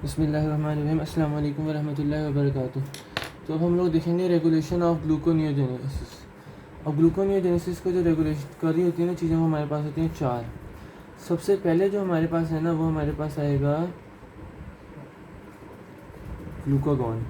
बिस्मिल्लाहिर्रहमानिर्रहीम। अस्सलाम वालेकुम वरहमतुल्लाहि वबरकातुह। तो अब हम लोग देखेंगे रेगुलेशन ऑफ ग्लूकोनियोजेनेसिस। अब ग्लूकोनियोजेनेसिस को जो रेगुलेट करी होती है ना चीज़ें, वो हमारे पास होती हैं चार। सबसे पहले जो हमारे पास है ना, वो हमारे पास आएगा ग्लूकागॉन।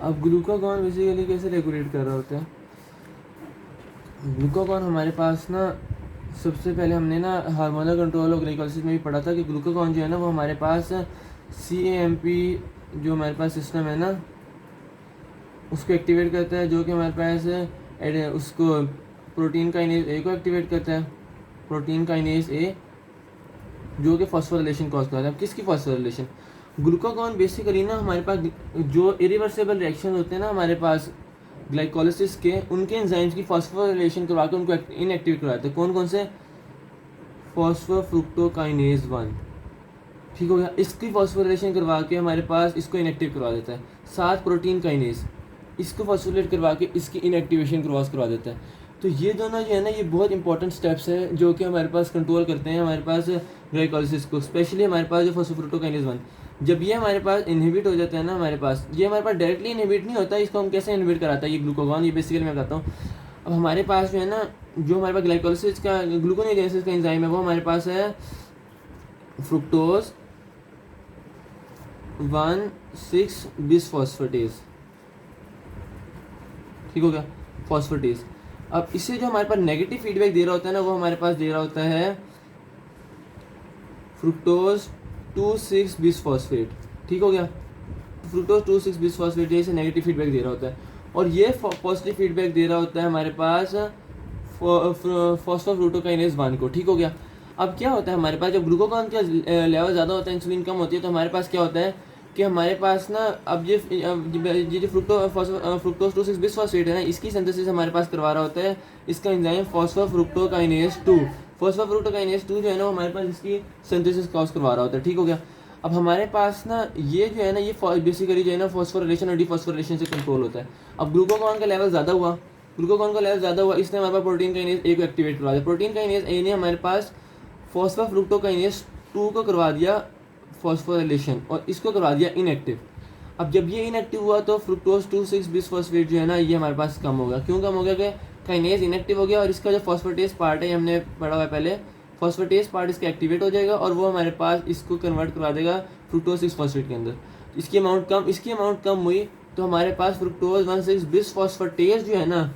अब ग्लूकागॉन बेसिकली कैसे रेगुलेट कर रहा होता है? ग्लूकागॉन हमारे पास ना, सबसे पहले हमने ना हार्मोनल कंट्रोल और ग्लाइकोलिसिस में भी पढ़ा था कि ग्लूकागॉन जो है ना, वो हमारे पास CAMP जो हमारे पास सिस्टम है ना, उसको एक्टिवेट करता है, जो कि हमारे पास उसको प्रोटीन काइनेज ए को एक्टिवेट करता है। प्रोटीन काइनेज ए जो कि फॉस्फोराइलेशन कॉज करता है। अब किसकी फॉस्फोराइलेशन? ग्लूकागॉन बेसिकली ना हमारे पास जो इरिवर्सिबल रिएक्शन होते हैं ना हमारे पास ग्लाइकोलिसिस के, उनके एंजाइम्स की फॉस्फोराइलेशन करवा के उनको इनएक्टिवेट करवाते हैं। कौन कौन से? फॉस्फोफ्रुक्टोकाइनेज 1, ठीक हो गया। इसकी फॉस्फोराइलेशन करवा के हमारे पास इसको इनएक्टिव करवा देता है। साथ प्रोटीन काइनेज, इसको फॉस्फोरेट करवा के इसकी इनएक्टिवेशन करवा देता है। तो ये दोनों जो है ना, ये बहुत इंपॉर्टेंट स्टेप्स हैं जो कि हमारे पास कंट्रोल करते हैं हमारे पास ग्लाइकोलिसिस को। स्पेशली हमारे पास जो फॉस्फोफ्रुक्टोकाइनेज 1, जब ये हमारे पास इनहिबिट हो जाता है ना, हमारे पास ये हमारे पास डायरेक्टली इनहिबिट नहीं होता। इसको हम कैसे इनहिबिट कराता है ये ग्लूकागॉन, ये बेसिकली मैं बताता हूँ। अब हमारे पास जो है ना, जो हमारे पास ग्लाइकोलिसिस का ग्लूकोनियोजेनेसिस का एंजाइम है, वो हमारे पास है फ्रुक्टोज 1,6 बिसफॉस्फेटेज, ठीक हो गया, फॉस्फेटेज। अब इससे जो हमारे पास नेगेटिव फीडबैक दे रहा होता है ना, वो हमारे पास दे रहा होता है फ्रुक्टोज 2,6 बिसफॉस्फेट, ठीक हो गया। फ्रुक्टोज 2,6 बिसफॉस्फेट जैसे नेगेटिव फीडबैक दे रहा होता है, और ये पॉजिटिव फीडबैक दे रहा होता है हमारे पास फॉस्फोफ्रुक्टोकाइनेज 1 को, ठीक हो गया। अब क्या होता है हमारे पास, जब ग्लूकागॉन का लेवल ज़्यादा होता है, इंसुलिन कम होती है, तो हमारे पास क्या होता है कि हमारे पास ना, अब ये जो फ्रुक्टोज 2,6 बिसफॉस्फेट है ना, इसकी सिंथेसिस हमारे पास करवा रहा होता है इसका एंजाइम फॉस्फोफ्रुक्टोकाइनेज 2। फॉस्फोफ्रुक्टोकाइनेज 2 जो है ना, वो हमारे पास इसकी सिंथेसिस कॉज करवा रहा होता है, ठीक हो गया। अब हमारे पास ना ये जो है ना, ये बेसिकली जो है ना, फॉस्फोरिलेशन और डिफॉस्फोरिलेशन से कंट्रोल होता है। अब ग्लूकागॉन का लेवल ज़्यादा हुआ, ग्लूकागॉन का लेवल ज़्यादा हुआ, इसने हमारे पास प्रोटीन काइनेज ए को एक्टिवेट करवा दिया। प्रोटीन काइनेज ए ने हमारे पास फॉस्फोफ्रुक्टोकाइनेज 2 को करवा दिया फॉस्फोरिलेशन, और इसको करवा दिया इनएक्टिव। अब जब ये इनएक्टिव हुआ तो फ्रुक्टोज 2,6 बिसफॉस्फेट जो है ना, ये हमारे पास कम हो गया। क्यों कम हो गया? कि काइनेज इनएक्टिव हो गया, और इसका जो फॉस्फेटेज पार्ट है, हमने पढ़ा हुआ है पहले, फॉस्फेटेज पार्ट इसका एक्टिवेट हो जाएगा, और वो हमारे पास इसको कन्वर्ट करवा देगा फ्रुक्टोज 6 फॉस्फेट के अंदर। इसकी अमाउंट कम हुई, तो हमारे पास फ्रुक्टोज 1,6 बिसफॉस्फेटेज जो है ना,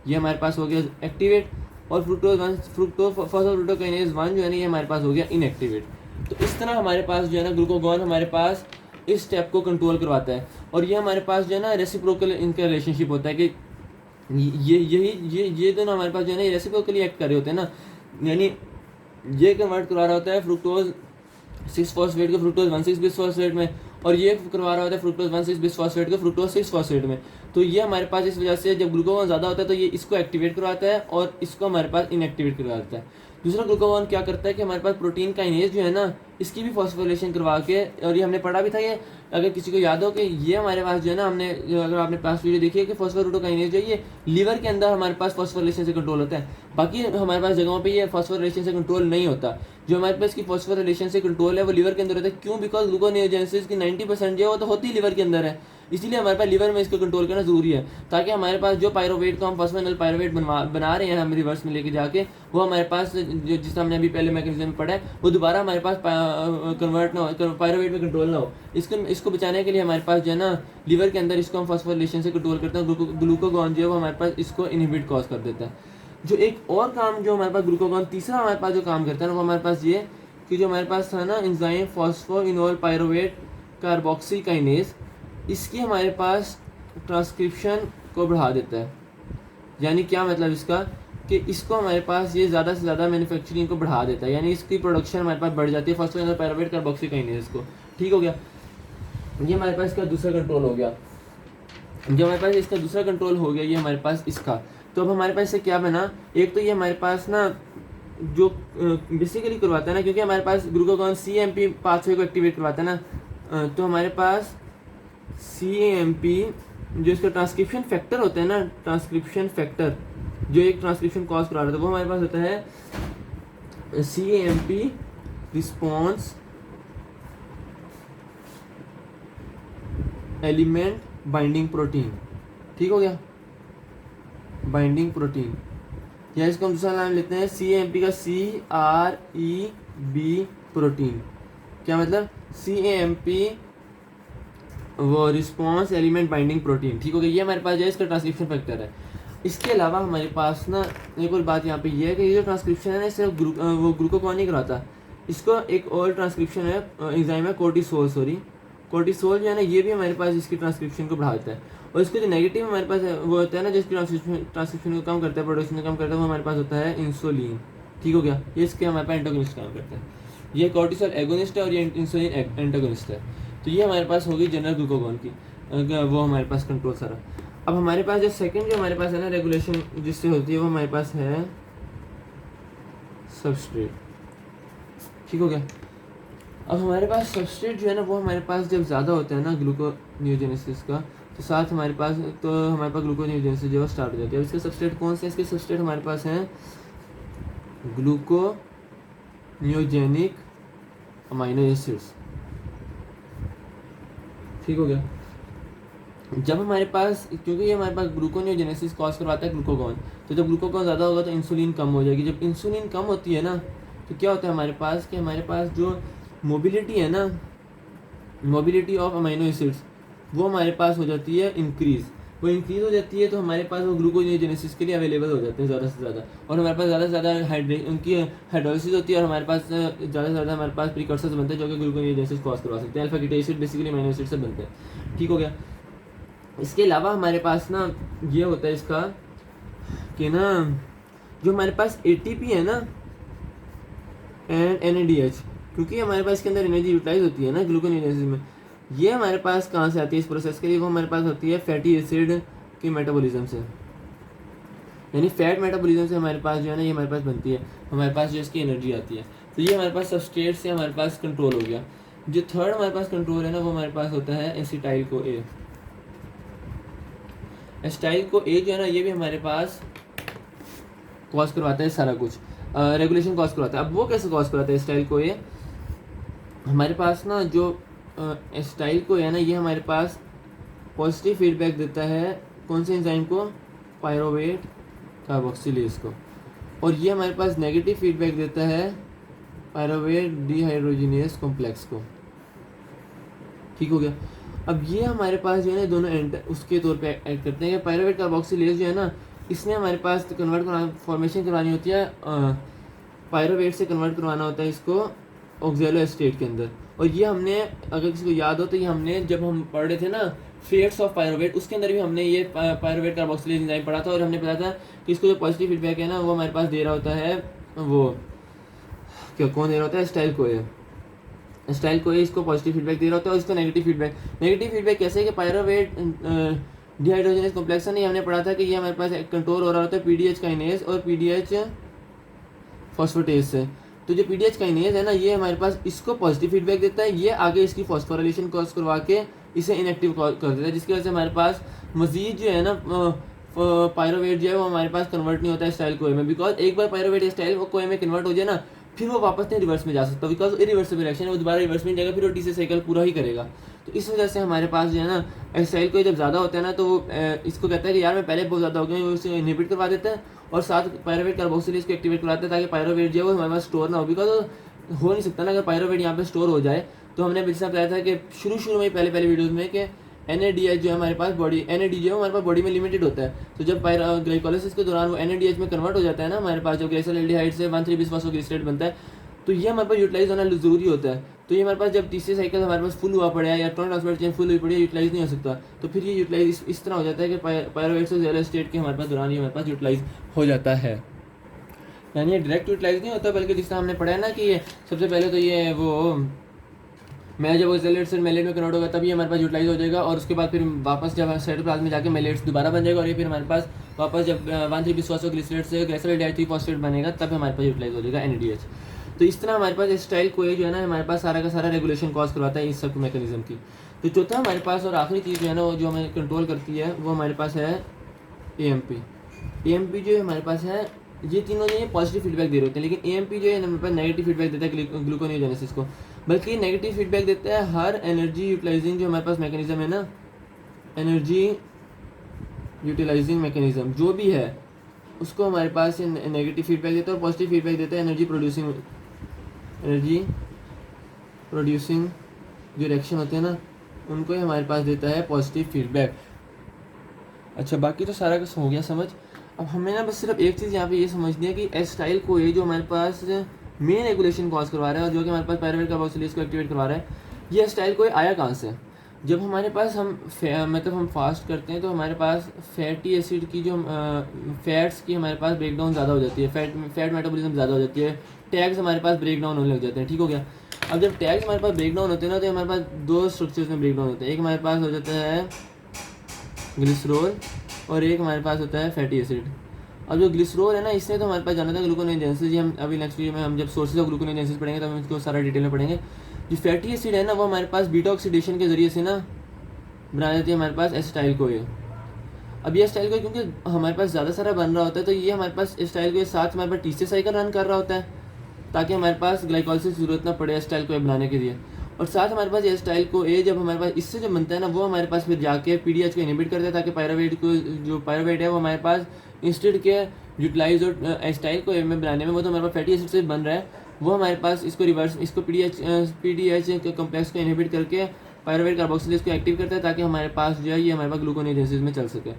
ये हमारे पास हो गया एक्टिवेट, और फॉस्फोफ्रुक्टोकाइनेज 1 जो है ना, ये हमारे पास हो गया इनएक्टिवेट। तो इस तरह हमारे पास जो है ना, ग्लूकागॉन हमारे पास इस स्टेप को कंट्रोल करवाता है। और ये हमारे पास जो है ना, रेसिप्रोकल इनका रिलेशनशिप होता है कि ये दोनों हमारे पास जो है ना, ये रेसिप्रोकली एक्ट कर रहे होते हैं ना, यानी ये कन्वर्ट करवा रहा होता है फ्रुक्टोज 6 फॉस्फेट को फ्रुक्टोज 1,6 बिसफॉस्फेट में, और ये करवा रहा होता है फ्रुक्टोज 1,6 बिसफॉस्फेट को फ्रुक्टोज 6 फॉस्फेट में। तो ये हमारे पास इस वजह से, जब ग्लूकागॉन ज़्यादा होता है तो ये इसको एक्टिवेट करवाता है, और इसको हमारे पास इनएक्टिवेट करवा देता है। दूसरा ग्लूकागॉन क्या करता है कि हमारे पास प्रोटीन काइनेज जो है ना, इसकी भी फॉस्फोरिलेशन करवा के, और ये हमने पढ़ा भी था, ये अगर किसी को याद हो कि ये हमारे पास जो है ना, हमने अगर आपने पास वीडियो देखी है कि फॉस्फोरूटोकाइनेज जो है, ये लीवर के अंदर हमारे पास फॉस्फोरिलेशन से कंट्रोल होता है। बाकी हमारे पास जगहों पे ये फॉस्फोरिलेशन से कंट्रोल नहीं होता। जो हमारे पास की फॉस्फोरिलेशन से कंट्रोल है, वो लीवर के अंदर होता है। क्यों? बिकॉज ग्लूकोनियोजेनेसिस की 90% जो है वो तो होती ही लीवर के अंदर है, इसीलिए हमारे पास लीवर में इसको कंट्रोल करना जरूरी है, ताकि हमारे पास जो पायरोवेट को हम फॉस्फोनिल पायरोवेट बना रहे हैं हम रिवर्स में लेके जाके, वो हमारे पास जो जिस हमने अभी पहले मैकेनिज्म में पढ़ा है, वो दोबारा हमारे पास कन्वर्ट ना हो, पायरोवेट में कंट्रोल ना हो। इसको बचाने के लिए हमारे पास जो है ना, लीवर के अंदर इसको हम फॉस्फोरिलेशन से कंट्रोल करते हैं। ग्लूकागॉन जो है वो हमारे पास इसको इनहिबिट कॉज कर देता है। जो एक और काम जो हमारे पास ग्लूकागॉन तीसरा हमारे पास जो काम करता है ना, वो हमारे पास ये कि जो हमारे पास था ना enzyme phosphoenol pyruvate carboxy kinase, इसकी हमारे पास ट्रांसक्रिप्शन को बढ़ा देता है। यानी क्या मतलब इसका? कि इसको हमारे पास ये ज़्यादा से ज़्यादा मैन्युफैक्चरिंग को बढ़ा देता है, यानी इसकी प्रोडक्शन हमारे पास बढ़ जाती है फॉस्फोइनोल पायरोवेट कार्बोक्सी काइनेज को, ठीक हो गया। ये हमारे पास इसका दूसरा कंट्रोल हो गया। जब हमारे पास इसका दूसरा कंट्रोल हो गया, ये हमारे पास इसका, तो अब हमारे पास इससे क्या बना? एक तो ये हमारे पास ना जो बेसिकली करवाता है ना, क्योंकि हमारे पास ग्लूकागॉन CAMP पाथवे को एक्टिवेट करवाता है ना, तो हमारे पास CAMP जो इसका ट्रांसक्रिप्शन फैक्टर होता है ना, ट्रांसक्रिप्शन फैक्टर जो एक ट्रांसक्रिप्शन कॉज करा रहा था, वो हमारे पास होता है CAMP response element binding protein. ठीक हो गया, बाइंडिंग प्रोटीन, या इसको हम दूसरा नाम लेते हैं CAMP का CREB प्रोटीन। क्या मतलब? CAMP वो रिस्पॉन्स एलिमेंट बाइंडिंग प्रोटीन। ठीक हो गया, ये हमारे पास जो है इसका ट्रांसक्रिप्शन फैक्टर है। इसके अलावा हमारे पास ना एक और बात यहाँ पे ये है कि ये जो ट्रांसक्रिप्शन है ना सिर्फ वो ग्लूकोकॉन नहीं कराता, इसको एक और ट्रांसक्रिप्शन है एंजाइम है कोर्टिसोल जो है ना, ये भी हमारे पास इसकी ट्रांसक्रिप्शन को बढ़ाता है। और इसके जो नेगेटिव हमारे पास है वो होता है ना, जिसकी ट्रांसक्रिप्शन को कम करता है, प्रोडक्शन को कम करता है, वो हमारे पास होता है इंसुलिन। ठीक हो गया, ये इसके हमारे पास एंटागोनिस्ट काम करता है। ये कोर्टिसोल एगोनिस्ट है और ये इंसुलिन एंटागोनिस्ट है। तो ये हमारे पास होगी जनरल ग्लूकोगॉन की, वो हमारे पास कंट्रोल सारा। अब हमारे पास जो सेकंड जो हमारे पास है ना रेगुलेशन जिससे होती है, वो हमारे पास है सबस्ट्रेट। ठीक हो गया, अब हमारे पास सबस्ट्रेट जो है ना वो हमारे पास जब ज़्यादा होता है ना ग्लूकोनियोजेनेसिस का, तो साथ हमारे पास ग्लूकोनियोजेनेसिस जो है स्टार्ट हो जाती है। अब इसके सबस्ट्रेट कौन से? इसके सबस्ट्रेट हमारे पास हैं ग्लूकोनियोजेनिक अमाइनो एसिड्स। ठीक हो गया, जब हमारे पास, क्योंकि ये हमारे पास ग्लूकोनियोजेनेसिस कॉज करवाता है ग्लूकोगॉन, तो जब ग्लूकोगॉन ज़्यादा होगा तो इंसुलिन कम हो जाएगी। जब इंसुलिन कम होती है ना तो क्या होता है हमारे पास कि हमारे पास जो मोबिलिटी है ना, मोबिलिटी ऑफ अमाइनो एसिड्स, वो हमारे पास हो जाती है इंक्रीज़। वो इंक्रीज़ हो जाती है तो हमारे पास वो ग्लूकोनियोजेनेसिस के लिए अवेलेबल हो जाते हैं ज़्यादा से ज़्यादा, और हमारे पास ज़्यादा से ज़्यादा उनकी हाइड्रोलिसिस होती है, और हमारे पास ज़्यादा से ज़्यादा हमारे पास प्रिकर्सर्स बनते हैं जो कि ग्लूकोनियोजेनेसिस कॉज करवा सकते हैं। Alpha keto acid basically amino acid से बनते हैं। ठीक हो गया, इसके अलावा हमारे पास ना ये होता है इसका कि ना जो हमारे पास ATP है ना एंड NADH, क्योंकि हमारे पास इसके अंदर एनर्जी यूटिलाइज होती है ना ग्लूकोनियोजेनेसिस में, ये हमारे पास कहाँ से आती है इस प्रोसेस के लिए? वो हमारे पास होती है फैटी एसिड की मेटाबॉलिज्म से, यानी फैट मेटाबॉलिज्म से हमारे पास जो है ना ये हमारे पास बनती है, हमारे पास जो इसकी एनर्जी आती है। तो ये हमारे पास सबस्ट्रेट से हमारे पास कंट्रोल हो गया। जो थर्ड हमारे पास कंट्रोल है ना वो हमारे पास होता है acetyl co A। Acetyl co A जो है ना ये भी हमारे पास कॉज करवाता है सारा कुछ, रेगुलेशन कॉज करवाता है। अब वो कैसे कॉज करवाता है एसिटाइल को A? हमारे पास ना जो एसिटाइल को है ना ये हमारे पास पॉजिटिव फीडबैक देता है कौन से एंजाइम को? पायरोवेट कार्बोक्सिलेज को। और ये हमारे पास नेगेटिव फीडबैक देता है पायरोवेट डिहाइड्रोजिनेस कॉम्प्लेक्स को। ठीक हो गया, अब ये हमारे पास जो है ना दोनों उसके तौर पे ऐड करते हैं कि पायरोवेट कार्बोक्सिलेज जो है ना इसने हमारे पास फॉर्मेशन करवानी होती है, पायरोवेट से कन्वर्ट करवाना होता है इसको ऑक्जेलो एस्टेट के अंदर। और ये हमने, अगर किसी को याद हो तो ये हमने जब हम पढ़ रहे थे ना फेट्स ऑफ पायरोवेट, उसके अंदर भी हमने ये पायरोवेट कार्बोक्सिलेज एंजाइम पढ़ा था, और हमने पढ़ा था कि इसको जो पॉजिटिव फीडबैक है ना वो हमारे पास दे रहा होता है, वो क्या कौन दे रहा होता है? स्टाइल को इसको पॉजिटिव फीडबैक दे रहा होता है, और इसको नेगेटिव फीडबैक कैसे है कि पायरोवेट डिहाइड्रोजिनेस कॉम्प्लेक्स नहीं, हमने पढ़ा था कि ये हमारे पास कंट्रोल हो रहा होता है PDH काइनेज और PDH फॉस्फेटेज से। तो जो PDH काइनेज है ना ये हमारे पास इसको पॉजिटिव फीडबैक देता है, ये आगे इसकी फॉस्फोराइलेशन कॉज करवा के इसे इनएक्टिव कर देता है, जिसकी वजह से हमारे पास मजीद जो है ना पायरोवेट जो है वो हमारे पास कन्वर्ट नहीं होता है स्टाइल कोए में, बिकॉज एक बार पायरोवेट स्टाइल कोए में कन्वर्ट हो जाए ना फिर वो वापस नहीं रिवर्स में जा सकता, बिकॉज इरिवर्सिबल रिएक्शन है, वो दोबारा रिवर्स में जाएगा, फिर वो TC साइकिल पूरा ही करेगा। तो इस वजह से हमारे पास जो है ना स्टाइल कोई जब ज़्यादा होता है ना तो वो इसको कहता है कि यार मैं पहले बहुत ज़्यादा हो गया, वो इसे इनहिबिट करवा देता है, और साथ पायरोवेट कार्बोक्सिलेज को एक्टिवेट करवाते हैं ताकि पायरोवेट जो है वो हमारे पास स्टोर ना हो, बिकॉज हो नहीं सकता ना अगर पायरोवेट यहाँ पे स्टोर हो जाए। तो हमने जैसा बताया था कि शुरू में पहले वीडियोज़ में कि NADH जो है हमारे पास बॉडी, NAD जो है हमारे पास बॉडी में लिमिटेड होता है, तो जब ग्लाइकोलाइसिस के दौरान वो NADH में कन्वर्ट हो जाता है ना हमारे पास, जो ग्लाइकोलाइड से 1,3-बिस्फॉस्फोग्लिसरेट बनता है, तो ये हमारे पास यूटिलाइज होना ज़रूरी होता है। तो ये हमारे पास जब TC साइकिल हमारे पास फुल हुआ पड़ा है या इलेक्ट्रॉन ट्रांसफर चेन फुल हुई पड़ी है, यूटिलाइज नहीं हो सकता, तो फिर ये यूटिलाइज इस तरह हो जाता है कि पायरोवेट से ज़ेरो स्टेट के हमारे पास दौरान ये हमारे पास यूटिलाइज हो जाता है, यानी ये डायरेक्ट यूटिलाइज नहीं होता, बल्कि जिस तरह हमने पढ़ा है ना कि सबसे पहले तो ये वो मैं जब ऑक्जेलेट से मेलेट में कन्वर्ट होगा तभी हमारे पास यूटिलाइज हो जाएगा, और उसके बाद फिर वापस जब साइटोप्लाज्म में जाके मेलेट्स दोबारा बन जाएगा, और ये फिर हमारे पास वापस जब 1,3-बिस्फॉस्फोग्लिसरेट से ग्लाइकोलाइड फॉस्फेट बनेगा तब हमारे पास यूटिलाइज हो जाएगा NADH। तो इस तरह हमारे पास स्टाइल कोए जो है ना हमारे पास सारा का सारा रेगुलेशन कॉज करवाता है इस सब मैकेनिज्म की। तो चौथा हमारे पास और आखिरी चीज़ जो है ना वो जो हमें कंट्रोल करती है वो हमारे पास है AMP जो है हमारे पास है, ये तीनों जो है पॉजिटिव फीडबैक दे रहे होते हैं, लेकिन AMP जो है हमारे पास नेगेटिव फीडबैक देता है ग्लूकोनियोजेनेसिस को, बल्कि नेगेटिव फीडबैक देता है हर एनर्जी यूटिलाइजिंग जो हमारे पास मैकेनिज्म है ना एनर्जी यूटिलाइजिंग मैकेनिज्म जो भी है उसको हमारे पास नेगेटिव फीडबैक देता है और पॉजिटिव फीडबैक देता है एनर्जी प्रोड्यूसिंग जो रिएक्शन होते हैं ना उनको ही हमारे पास देता है पॉजिटिव फीडबैक। अच्छा, बाकी तो सारा कुछ हो गया समझ। अब हमें ना बस सिर्फ एक चीज़ यहाँ पे ये समझनी है कि एसिटाइल को ये जो हमारे पास मेन रेगुलेशन कॉज करवा रहा है और जो कि हमारे पास पायरुवेट कार्बोक्सिलेज को एक्टिवेट करवा रहा है, ये एसिटाइल को आया कहाँ से? जब हमारे पास हम फास्ट करते हैं तो हमारे पास फैटी एसिड की जो फैट्स की हमारे पास ब्रेकडाउन ज़्यादा हो जाती है, फैट मेटाबॉलिज्म ज़्यादा हो जाती है, टैग्स हमारे पास ब्रेकडाउन होने लग जाते हैं। ठीक हो गया। अब जब टैग्स हमारे पास ब्रेकडाउन होते हैं ना तो हमारे पास दो स्ट्रक्चर्स में ब्रेकडाउन होते हैं। एक हमारे पास हो जाता है ग्लिसरॉल और एक हमारे पास होता है फैटी एसिड। अब जो ग्लिसरॉल है ना इसने तो हमारे पास जाना था ग्लूकोनेजेंसिस, ये हम अभी नेक्स्ट वीडियो में हम जब सोर्सेज ऑफ ग्लूकोनेजेंसिस पढ़ेंगे तो हम इसको सारा डिटेल में पढ़ेंगे। जो फैटी एसिड है ना वो हमारे पास बीटा ऑक्सीडेशन के जरिए से ना बना देती है हमारे पास एसिटाइल को ये। अब ये एसिटाइल को क्योंकि हमारे पास ज़्यादा सारा बन रहा होता है तो ये हमारे पास एसिटाइल को साथ हमारे पास टीसी साइकिल रन कर रहा होता है ताकि हमारे पास ग्लाइकोलिसिस की जरूरत ना पड़े एसिटाइल को बनाने के लिए। और साथ हमारे पास एसिटाइल को जब हमारे पास इससे जो बनता है ना वो हमारे पास फिर जाके पीडीएच को इनहिबिट करता है ताकि पायरुवेट को जो पायरुवेट है वो हमारे पास इंस्टेड के यूटिलाइज और एसिटाइल को में बनाने में वो तो हमारे पास फैटी एसिड से बन रहा है, वो हमारे पास इसको रिवर्स इसको पीडीएच के कॉम्प्लेक्स को इनहिबिट करके पायरुवेट कार्बोक्सिलेज को एक्टिव करता है ताकि हमारे पास जो है ये हमारे पास ग्लूकोनेजेंसिस में चल सके।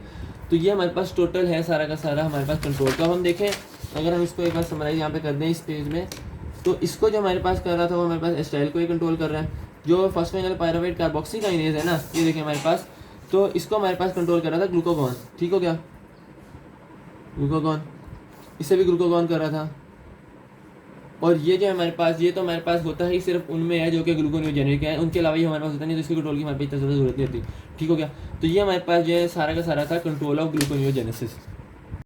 तो ये हमारे पास टोटल है सारा का सारा हमारे पास कंट्रोल। तो अब हम देखें अगर हम इसको एक बार समराइज यहाँ पे कर दें इस पेज में, तो इसको जो हमारे पास कर रहा था वो हमारे पास एसिटाइल को ही कंट्रोल कर रहा है। जो फॉस्फेनिल पायरुवेट कार्बोक्सीकाइनेज है ना ये देखिए हमारे पास, तो इसको हमारे पास कंट्रोल कर रहा था ग्लूकागॉन। ठीक हो गया, ग्लूकागॉन इससे भी ग्लूकागॉन कर रहा था। और ये जो हमारे पास ये तो हमारे पास होता ही सिर्फ उनमें है जो कि ग्लूकोनियोजेनिक है, उनके अलावा ये हमारे पास होता नहीं, तो इसके कंट्रोल की हमारे पास इतना ज़्यादा जरूरत नहीं होती। ठीक हो गया। तो ये हमारे पास जो है सारा का सारा था कंट्रोल ऑफ ग्लूकोनियोजेनेसिस।